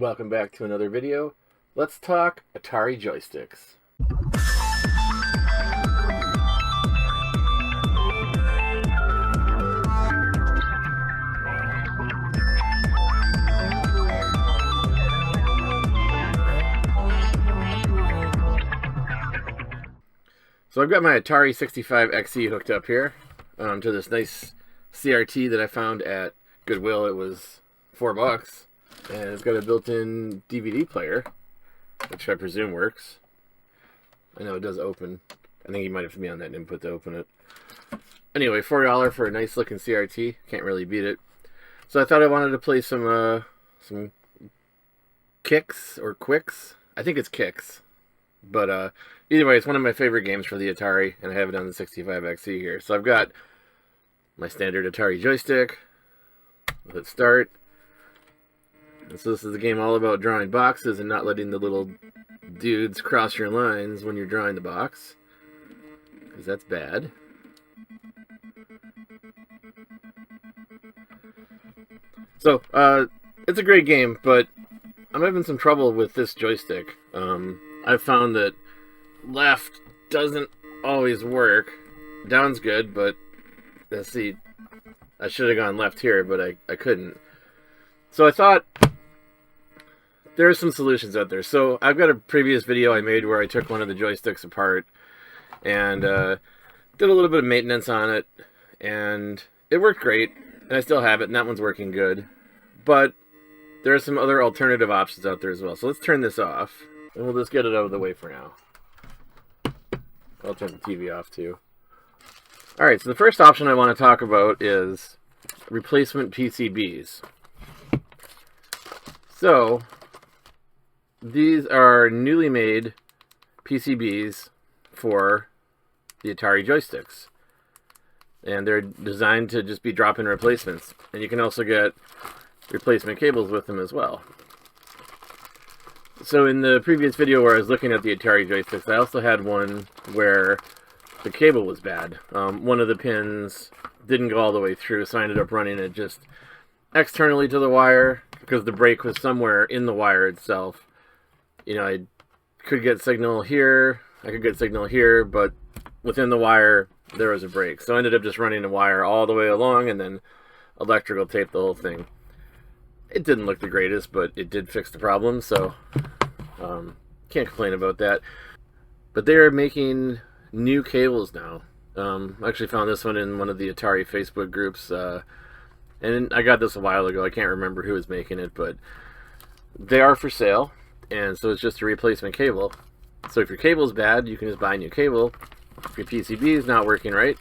Welcome back to another video. Let's talk Atari joysticks. So I've got my Atari 65XE hooked up here to this nice CRT that I found at Goodwill. It was $4. And it's got a built-in DVD player, which I presume works. I know it does open. I think you might have to be on that input to open it. Anyway, $4 for a nice-looking CRT. Can't really beat it. So I thought I wanted to play some kicks or quicks. I think it's kicks. But either way, it's one of my favorite games for the Atari, and I have it on the 65XE here. So I've got my standard Atari joystick. Let's start. And so this is a game all about drawing boxes and not letting the little dudes cross your lines when you're drawing the box, because that's bad. So, it's a great game, but I'm having some trouble with this joystick. I've found that left doesn't always work. Down's good, but let's see, I should have gone left here, but I couldn't. So I thought there are some solutions out there. So I've got a previous video I made where I took one of the joysticks apart and did a little bit of maintenance on it, and it worked great, and I still have it, and that one's working good. But there are some other alternative options out there as well. So let's turn this off, and we'll just get it out of the way for now. I'll turn the TV off too. Alright, so the first option I want to talk about is replacement PCBs. So these are newly made PCBs for the Atari joysticks. And they're designed to just be drop-in replacements. And you can also get replacement cables with them as well. So in the previous video where I was looking at the Atari joysticks, I also had one where the cable was bad. One of the pins didn't go all the way through, so I ended up running it just externally to the wire, because the break was somewhere in the wire itself. You know, I could get signal here, I could get signal here, but within the wire there was a break. So I ended up just running the wire all the way along and then electrical tape the whole thing. It didn't look the greatest, but it did fix the problem, so can't complain about that. But they're making new cables now. I actually found this one in one of the Atari Facebook groups, and I got this a while ago. I can't remember who was making it, but they are for sale. And so it's just a replacement cable. So if your cable's bad, you can just buy a new cable. If your PCB is not working right,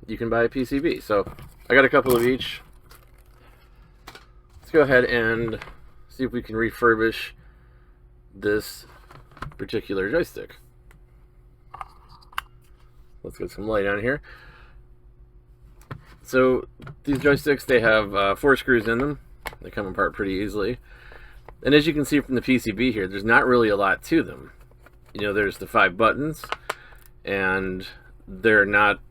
you can buy a PCB. So I got a couple of each. Let's go ahead and see if we can refurbish this particular joystick. Let's get some light on here. So these joysticks, they have 4 screws in them. They come apart pretty easily. And as you can see from the PCB here, there's not really a lot to them. You know, there's the 5 buttons, and they're not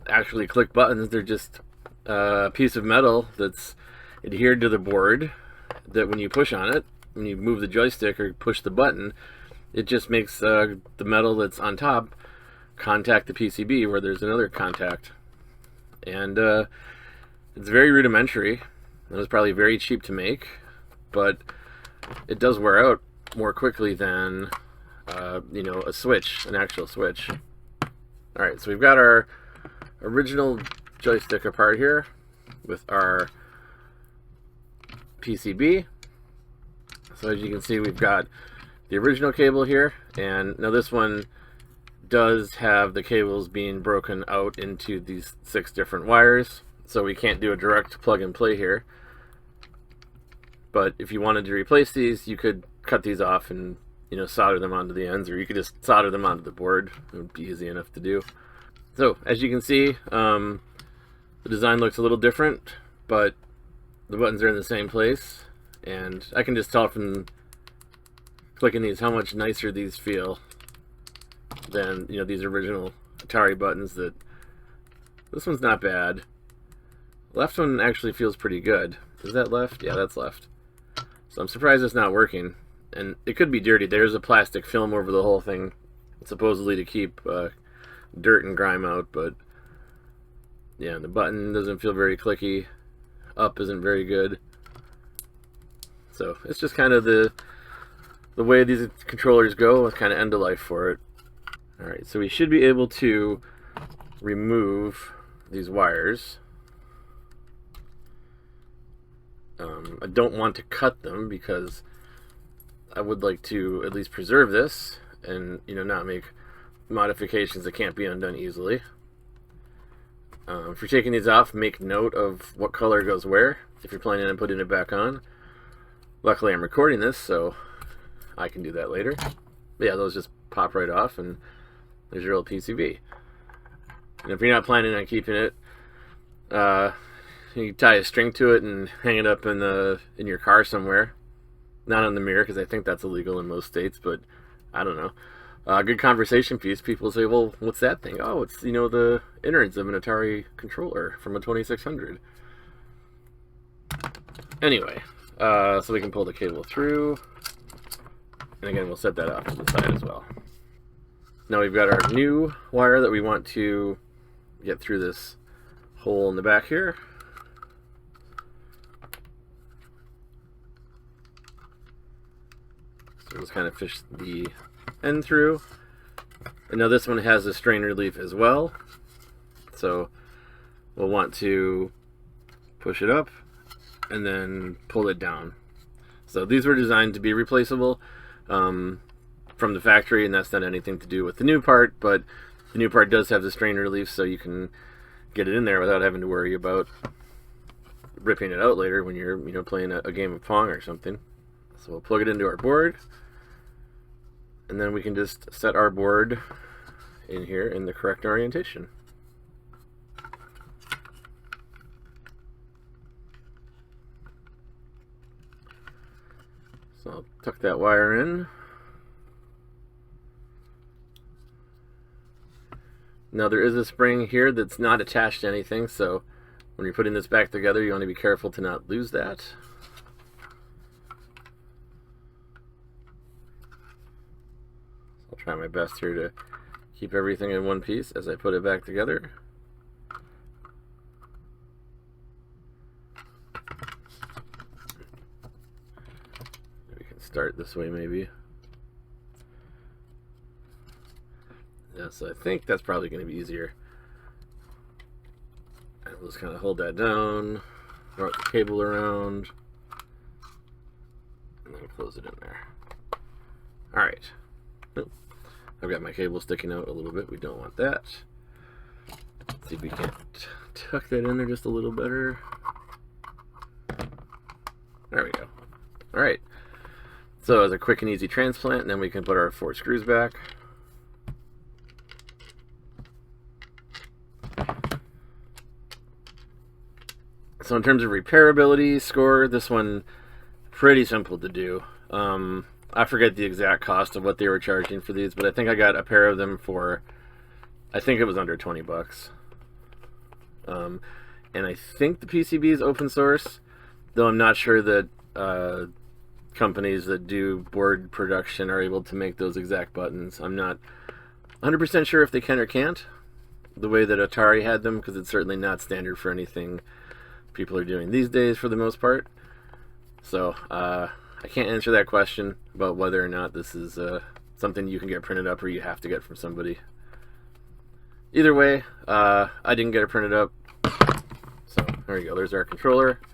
actually click buttons. They're just a piece of metal that's adhered to the board that when you push on it, when you move the joystick or push the button, it just makes the metal that's on top contact the PCB where there's another contact. And it's very rudimentary. It was probably very cheap to make, but it does wear out more quickly than you know, a switch, an actual switch. Alright, so we've got our original joystick apart here with our PCB. So as you can see, we've got the original cable here, and now this one does have the cables being broken out into these 6 different wires, so we can't do a direct plug and play here. But if you wanted to replace these, you could cut these off and, you know, solder them onto the ends, or you could just solder them onto the board. It would be easy enough to do. So as you can see, the design looks a little different, but the buttons are in the same place, and I can just tell from clicking these how much nicer these feel than, you know, these original Atari buttons. That this one's not bad. Left one actually feels pretty good. Is that left? Yeah, that's left. So I'm surprised it's not working. And it could be dirty. There's a plastic film over the whole thing, supposedly to keep dirt and grime out, but yeah, the button doesn't feel very clicky. Up isn't very good. So it's just kind of the way these controllers go, it's kind of end of life for it. Alright, so we should be able to remove these wires. I don't want to cut them because I would like to at least preserve this and, you know, not make modifications that can't be undone easily. If you're taking these off, make note of what color goes where if you're planning on putting it back on. Luckily I'm recording this, so I can do that later. But yeah, those just pop right off and there's your old PCB. And if you're not planning on keeping it, you can tie a string to it and hang it up in your car somewhere. Not on the mirror, because I think that's illegal in most states, but I don't know. Good conversation piece. People say, well, what's that thing? Oh, it's, you know, the innards of an Atari controller from a 2600. Anyway, so we can pull the cable through. And again, we'll set that off to the side as well. Now we've got our new wire that we want to get through this hole in the back here. So just kind of fish the end through. And now this one has a strain relief as well. So we'll want to push it up and then pull it down. So these were designed to be replaceable from the factory, and that's not anything to do with the new part, but the new part does have the strain relief, so you can get it in there without having to worry about ripping it out later when you're, you know, playing a game of Pong or something. So we'll plug it into our board, and then we can just set our board in here in the correct orientation. So I'll tuck that wire in. Now there is a spring here that's not attached to anything, so when you're putting this back together, you want to be careful to not lose that. I'll try my best here to keep everything in one piece as I put it back together. We can start this way maybe. Yeah, so I think that's probably going to be easier. And we'll just kind of hold that down, wrap the cable around, and then close it in there. Alright. I've got my cable sticking out a little bit. We don't want that. Let's see if we can't tuck that in there just a little better. There we go. Alright. So as a quick and easy transplant, and then we can put our 4 screws back. So in terms of repairability, score, this one pretty simple to do. I forget the exact cost of what they were charging for these, but I think I got a pair of them for, I think it was under 20 bucks. And I think the PCB is open source, though I'm not sure that companies that do board production are able to make those exact buttons. I'm not 100% sure if they can or can't, the way that Atari had them, because it's certainly not standard for anything people are doing these days for the most part. So I can't answer that question about whether or not this is something you can get printed up or you have to get from somebody. Either way, I didn't get it printed up. So there you go, there's our controller. I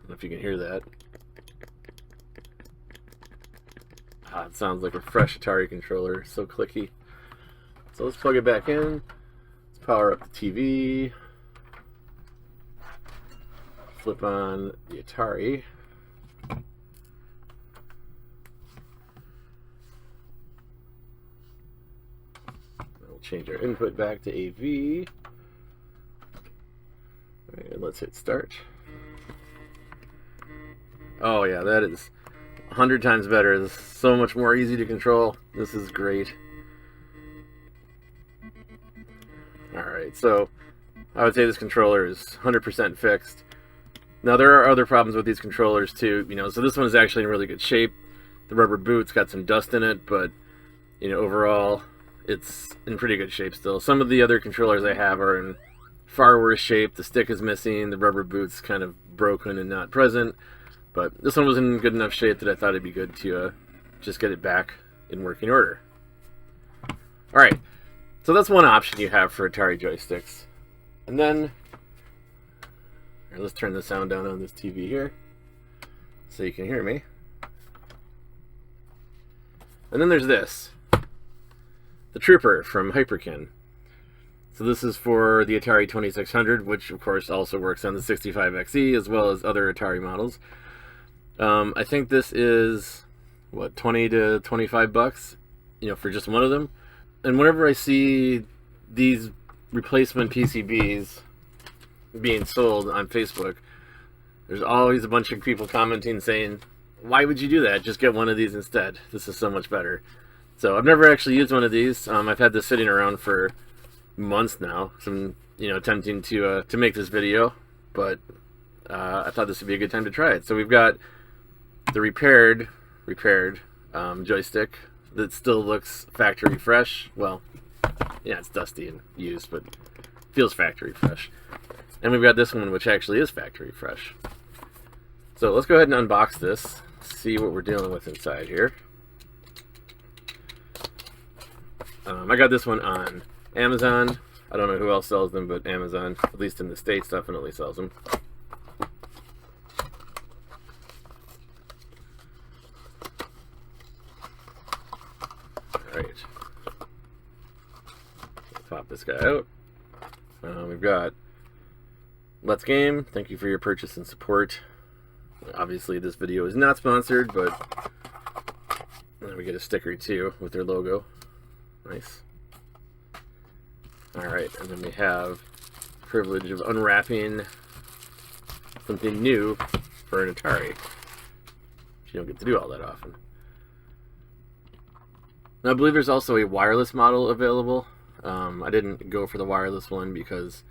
don't know if you can hear that. It sounds like a fresh Atari controller, so clicky. So let's plug it back in. Let's power up the TV. Flip on the Atari. We'll change our input back to AV. And let's hit start. Oh yeah, that is 100 times better. This is so much more easy to control. This is great. Alright, so I would say this controller is 100% fixed. Now, there are other problems with these controllers too, so this one is actually in really good shape. The rubber boot's got some dust in it, but, overall, it's in pretty good shape still. Some of the other controllers I have are in far worse shape. The stick is missing, the rubber boot's kind of broken and not present, but this one was in good enough shape that I thought it'd be good to just get it back in working order. Alright, so that's one option you have for Atari joysticks. And then, let's turn the sound down on this TV here so you can hear me. And then there's this, the Trooper from Hyperkin. So this is for the Atari 2600, which of course also works on the 65XE as well as other Atari models. I think this is, what, 20 to 25 bucks, for just one of them. And whenever I see these replacement PCBs being sold on Facebook, there's always a bunch of people commenting saying, why would you do that? Just get one of these instead. This is so much better. So I've never actually used one of these. I've had this sitting around for months now. So I'm, attempting to make this video, but I thought this would be a good time to try it. So we've got the repaired joystick that still looks factory fresh. Well, yeah, it's dusty and used, but feels factory fresh. And we've got this one, which actually is factory fresh. So let's go ahead and unbox this, see what we're dealing with inside here. I got this one on Amazon. I don't know who else sells them, but Amazon, at least in the States, definitely sells them. Alright. Pop this guy out. We've got Let's Game. Thank you for your purchase and support. Obviously, this video is not sponsored, but we get a sticker too with their logo. Nice. Alright, and then we have the privilege of unwrapping something new for an Atari, which you don't get to do all that often. Now, I believe there's also a wireless model available. I didn't go for the wireless one because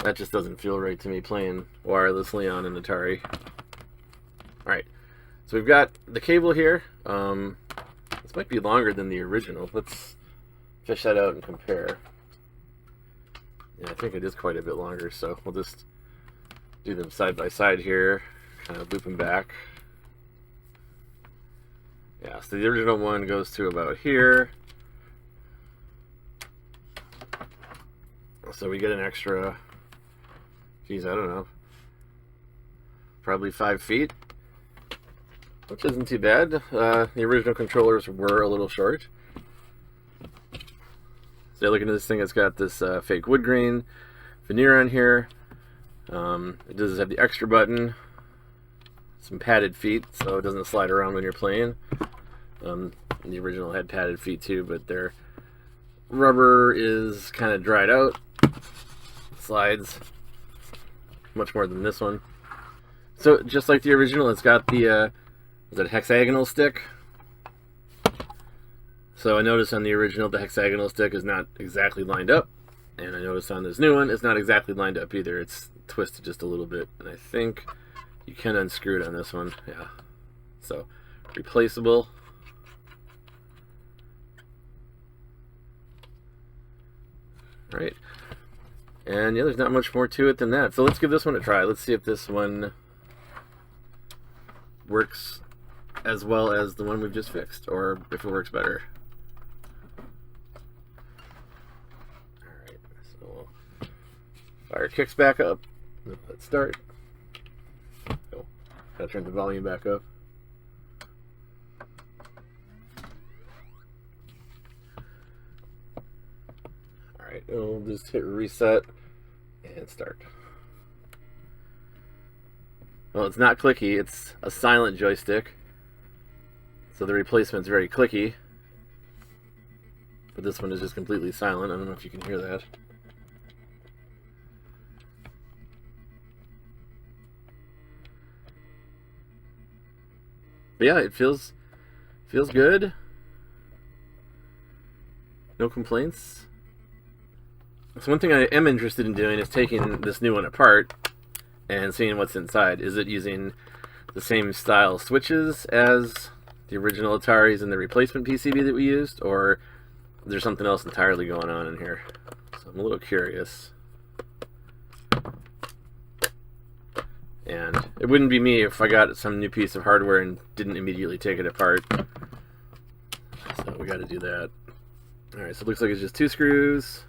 that just doesn't feel right to me playing wirelessly on an Atari. Alright, so we've got the cable here. This might be longer than the original. Let's fish that out and compare. Yeah, I think it is quite a bit longer, so we'll just do them side by side here, kind of loop them back. Yeah, so the original one goes to about here. So we get an extra, geez, I don't know, probably 5 feet, which isn't too bad. The original controllers were a little short. So looking at this thing, it's got this fake wood grain veneer on here. It does have the extra button, some padded feet, so it doesn't slide around when you're playing. The original had padded feet too, but their rubber is kind of dried out. Slides much more than this one. So just like the original, it's got the is it a hexagonal stick? So I noticed on the original the hexagonal stick is not exactly lined up, and I noticed on this new one it's not exactly lined up either. It's twisted just a little bit, and I think you can unscrew it on this one. Yeah, so replaceable. Right, and yeah, there's not much more to it than that. So let's give this one a try. Let's see if this one works as well as the one we've just fixed, or if it works better. Alright, so we'll fire kicks back up. Let's start. Oh, gotta turn the volume back up. Alright, we'll just hit reset and start. Well, it's not clicky, it's a silent joystick. So the replacement's very clicky. But this one is just completely silent. I don't know if you can hear that. But yeah, it feels good. No complaints. So one thing I am interested in doing is taking this new one apart and seeing what's inside. Is it using the same style switches as the original Ataris and the replacement PCB that we used, or is there something else entirely going on in here? So I'm a little curious. And it wouldn't be me if I got some new piece of hardware and didn't immediately take it apart. So we got to do that. Alright, so it looks like it's just 2 screws.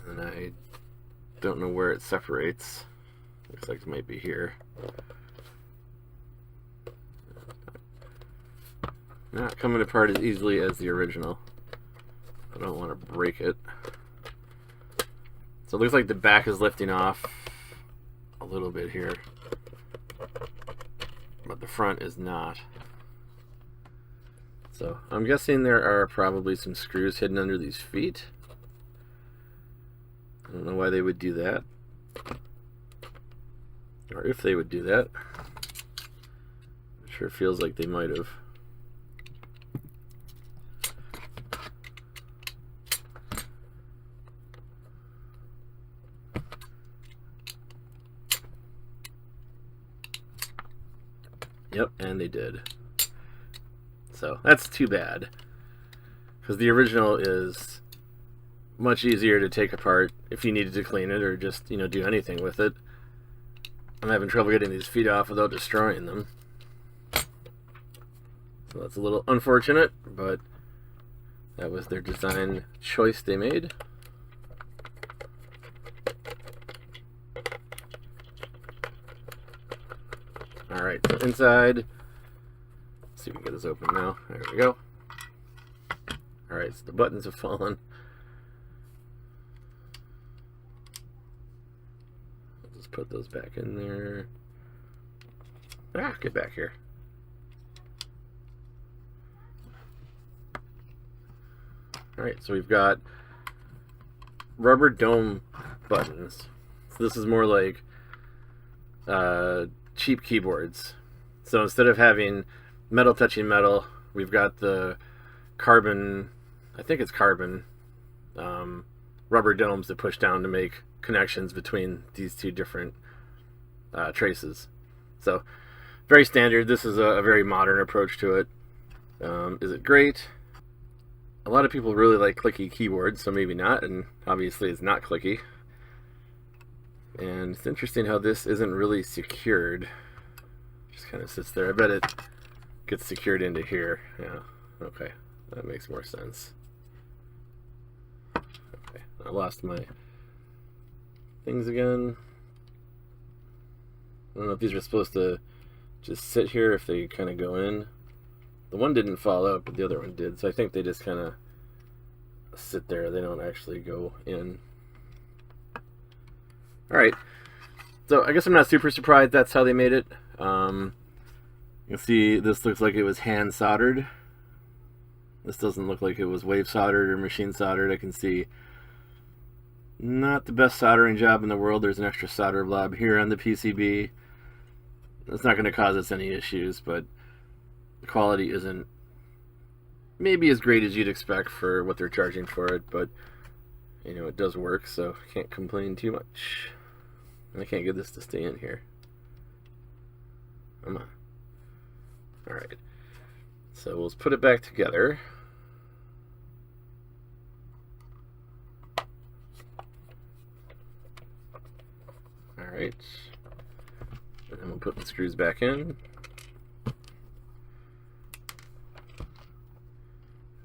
And I don't know where it separates. Looks like it might be here. Not coming apart as easily as the original. I don't want to break it. So it looks like the back is lifting off a little bit here, but the front is not. So I'm guessing there are probably some screws hidden under these feet. I don't know why they would do that, or if they would do that. It sure feels like they might have. Yep, and they did. So that's too bad, because the original is much easier to take apart if you needed to clean it or just, you know, do anything with it. I'm having trouble getting these feet off without destroying them. So that's a little unfortunate, but that was their design choice they made. Alright, so inside, let's see if we can get this open now. There we go. Alright, so the buttons have fallen. I'll just put those back in there. Ah, get back here. Alright, so we've got rubber dome buttons. So this is more like cheap keyboards. So instead of having metal touching metal, we've got the carbon, I think it's carbon, rubber domes that push down to make connections between these two different traces. So very standard. This is a very modern approach to it. Is it great? A lot of people really like clicky keyboards, so maybe not, and obviously it's not clicky. And it's interesting how this isn't really secured. Just kind of sits there. I bet it gets secured into here. Yeah, okay. That makes more sense. Okay, I lost my things again. I don't know if these are supposed to just sit here if they kind of go in. The one didn't fall out, but the other one did. So I think they just kind of sit there. They don't actually go in. Alright, so I guess I'm not super surprised that's how they made it. You can see this looks like it was hand soldered. This doesn't look like it was wave soldered or machine soldered. I can see not the best soldering job in the world. There's an extra solder blob here on the PCB. It's not going to cause us any issues, but the quality isn't maybe as great as you'd expect for what they're charging for it, but you know, it does work, so can't complain too much. And I can't get this to stay in here. Come on. Alright. So we'll put it back together. Alright. And then we'll put the screws back in.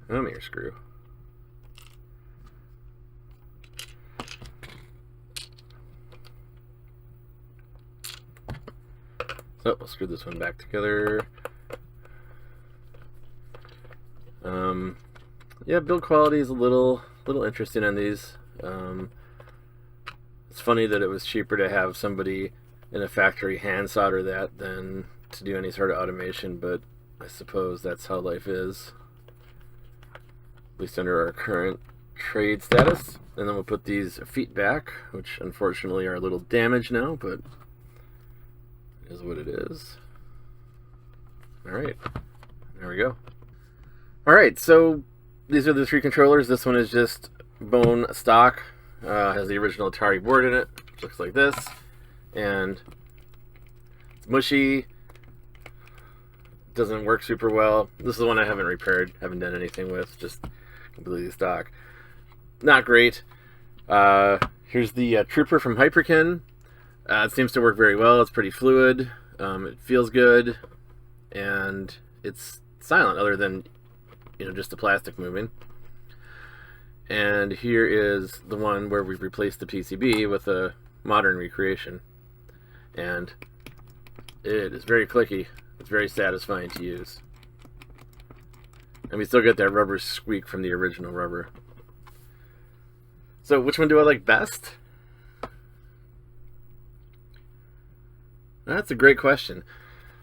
Come here, screw. So we'll screw this one back together. Yeah, build quality is a little interesting on these. It's funny that it was cheaper to have somebody in a factory hand solder that than to do any sort of automation, but I suppose that's how life is, at least under our current trade status. And then we'll put these feet back, which unfortunately are a little damaged now, but it is what it is. Alright, there we go. Alright, so these are the 3 controllers. This one is just bone stock. Has the original Atari board in it. Looks like this. and it's mushy. Doesn't work super well. This is the one I haven't repaired, haven't done anything with, just completely stock. Not great. Here's the Trooper from Hyperkin. It seems to work very well. It's pretty fluid. It feels good, and it's silent other than, you know, just the plastic moving. And here is the one where we've replaced the PCB with a modern recreation, and it is very clicky. It's very satisfying to use, and we still get that rubber squeak from the original rubber. So which one do I like best? That's a great question.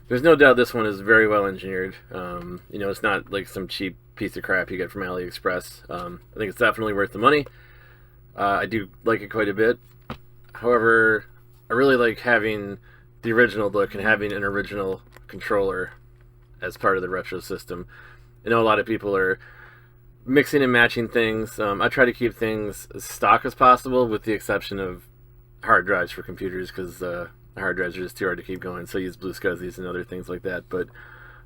There's no doubt this one is very well engineered. You know, it's not like some cheap piece of crap you get from AliExpress. I think it's definitely worth the money. I do like it quite a bit. However, I really like having the original look and having an original controller as part of the retro system. I know a lot of people are mixing and matching things. I try to keep things as stock as possible, with the exception of hard drives for computers, because hard drives are just too hard to keep going, so I use Blue Scuzzies and other things like that. But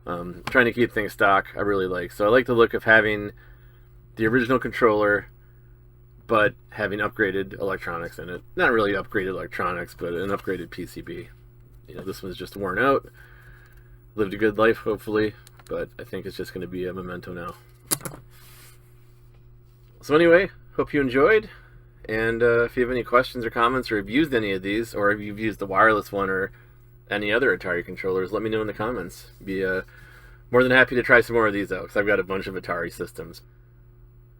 trying to keep things stock, I really like. So I like the look of having the original controller, but having upgraded electronics in it. Not really upgraded electronics, but an upgraded PCB. You know, this one's just worn out. Lived a good life, hopefully, but I think it's just going to be a memento now. So anyway, hope you enjoyed. And if you have any questions or comments, or have used any of these, or if you've used the wireless one or any other Atari controllers, let me know in the comments. Be more than happy to try some more of these out, because I've got a bunch of Atari systems.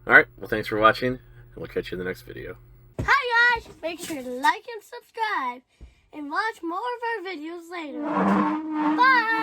Alright, well, thanks for watching, and we'll catch you in the next video. Hi guys! Make sure to like and subscribe, and watch more of our videos later. Bye!